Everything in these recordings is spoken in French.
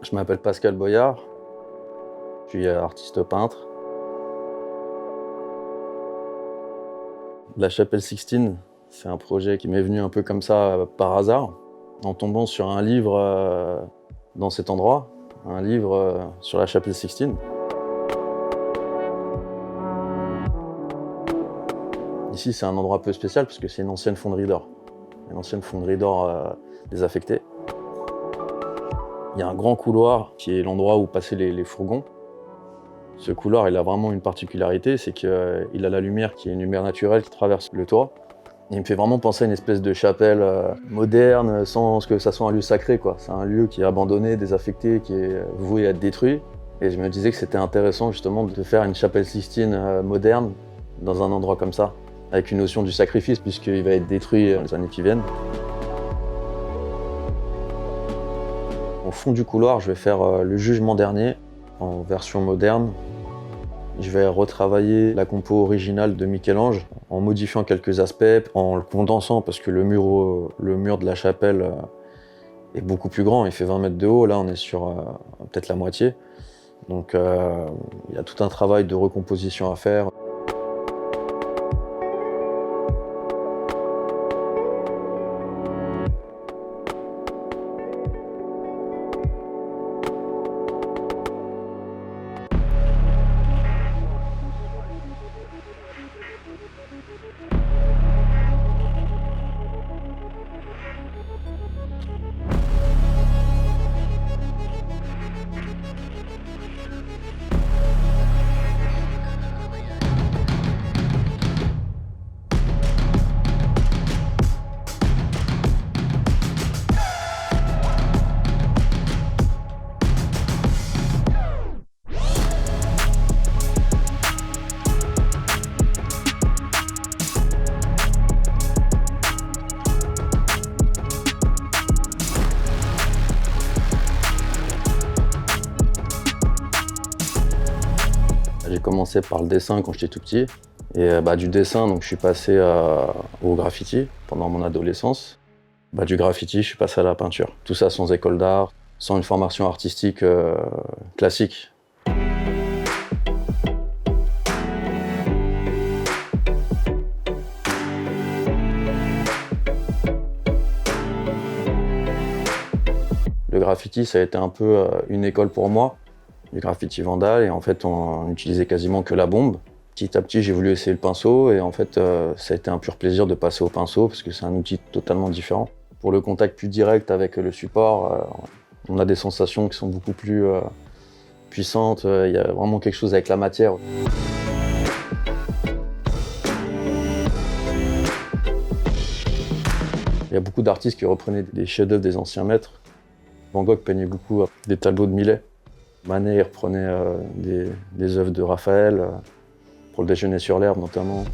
Je m'appelle Pascal Boyard, je suis artiste peintre. La chapelle Sixtine, c'est un projet qui m'est venu un peu comme ça par hasard, en tombant sur un livre dans cet endroit, un livre sur la chapelle Sixtine. Ici, c'est un endroit un peu spécial parce que c'est une ancienne fonderie d'or, désaffectée. Il y a un grand couloir qui est l'endroit où passaient les fourgons. Ce couloir, il a vraiment une particularité, c'est qu'il a la lumière qui est une lumière naturelle qui traverse le toit. Il me fait vraiment penser à une espèce de chapelle moderne, sans que ça soit un lieu sacré, quoi. C'est un lieu qui est abandonné, désaffecté, qui est voué à être détruit. Et je me disais que c'était intéressant justement de faire une chapelle Sixtine moderne dans un endroit comme ça, avec une notion du sacrifice, puisqu'il va être détruit dans les années qui viennent. Au fond du couloir, je vais faire le Jugement dernier, en version moderne. Je vais retravailler la compo originale de Michel-Ange en modifiant quelques aspects, en le condensant parce que le mur de la chapelle est beaucoup plus grand, il fait 20 mètres de haut, là on est sur peut-être la moitié. Donc il y a tout un travail de recomposition à faire. J'ai commencé par le dessin quand j'étais tout petit. Et du dessin, donc, je suis passé au graffiti pendant mon adolescence. Du graffiti, je suis passé à la peinture. Tout ça sans école d'art, sans une formation artistique classique. Le graffiti, ça a été un peu une école pour moi, du graffiti vandal, et en fait, on utilisait quasiment que la bombe. Petit à petit, j'ai voulu essayer le pinceau, et en fait, ça a été un pur plaisir de passer au pinceau, parce que c'est un outil totalement différent. Pour le contact plus direct avec le support, on a des sensations qui sont beaucoup plus puissantes. Il y a vraiment quelque chose avec la matière. Il y a beaucoup d'artistes qui reprenaient des chefs-d'œuvre des anciens maîtres. Van Gogh peignait beaucoup des tableaux de Millet. Manet il reprenait des œuvres de Raphaël, pour le Déjeuner sur l'herbe notamment.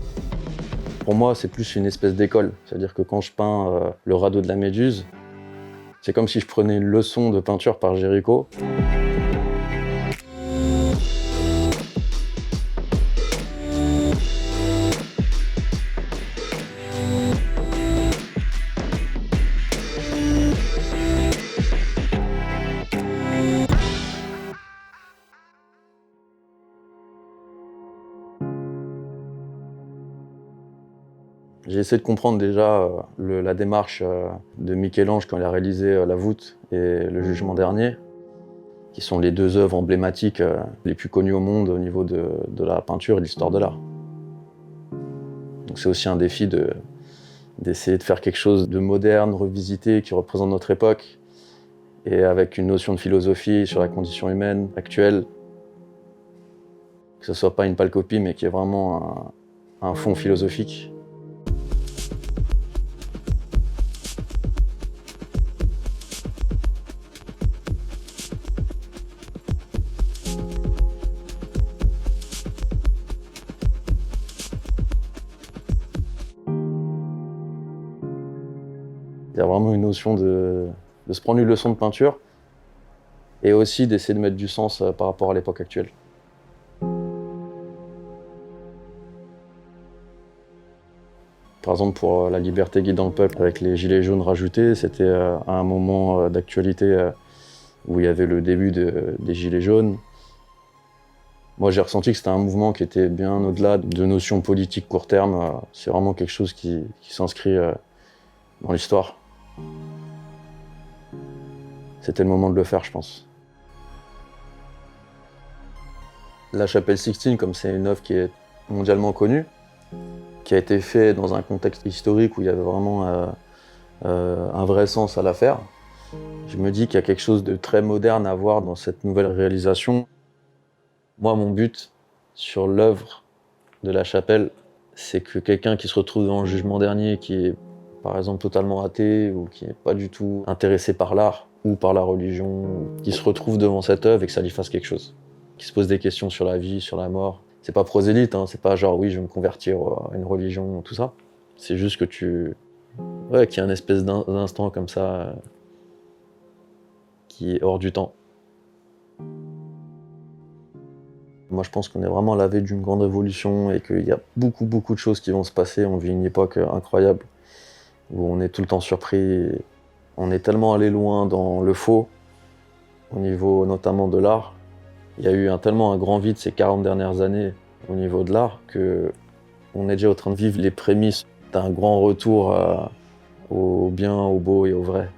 Pour moi, c'est plus une espèce d'école. C'est-à-dire que quand je peins le radeau de la Méduse, c'est comme si je prenais une leçon de peinture par Géricault. J'ai essayé de comprendre déjà la démarche de Michel-Ange quand il a réalisé La voûte et Le Jugement dernier, qui sont les deux œuvres emblématiques les plus connues au monde au niveau de la peinture et de l'histoire de l'art. Donc c'est aussi un défi d'essayer de faire quelque chose de moderne, revisité, qui représente notre époque, et avec une notion de philosophie sur la condition humaine actuelle, que ce soit pas une pâle copie, mais qui est vraiment un fond philosophique. Il y a vraiment une notion de se prendre une leçon de peinture et aussi d'essayer de mettre du sens par rapport à l'époque actuelle. Par exemple, pour La liberté guidant le peuple, avec les gilets jaunes rajoutés, c'était à un moment d'actualité où il y avait le début des Gilets jaunes. Moi, j'ai ressenti que c'était un mouvement qui était bien au-delà de notions politiques court terme. C'est vraiment quelque chose qui s'inscrit dans l'histoire. C'était le moment de le faire, je pense. La chapelle Sixtine, comme c'est une œuvre qui est mondialement connue, qui a été faite dans un contexte historique où il y avait vraiment un vrai sens à la faire, je me dis qu'il y a quelque chose de très moderne à voir dans cette nouvelle réalisation. Moi, mon but sur l'œuvre de la chapelle, c'est que quelqu'un qui se retrouve dans le jugement dernier, qui est par exemple totalement athée ou qui n'est pas du tout intéressé par l'art ou par la religion, qui se retrouve devant cette œuvre et que ça lui fasse quelque chose, qui se pose des questions sur la vie, sur la mort. C'est pas prosélyte, hein, c'est pas genre oui je vais me convertir à une religion, tout ça. C'est juste que qu'il y a une espèce d'instant comme ça qui est hors du temps. Moi, je pense qu'on est vraiment à la veille d'une grande révolution et qu'il y a beaucoup de choses qui vont se passer. On vit une époque incroyable où on est tout le temps surpris. On est tellement allé loin dans le faux, au niveau notamment de l'art. Il y a eu tellement un grand vide ces 40 dernières années au niveau de l'art qu'on est déjà en train de vivre les prémices d'un grand retour au bien, au beau et au vrai.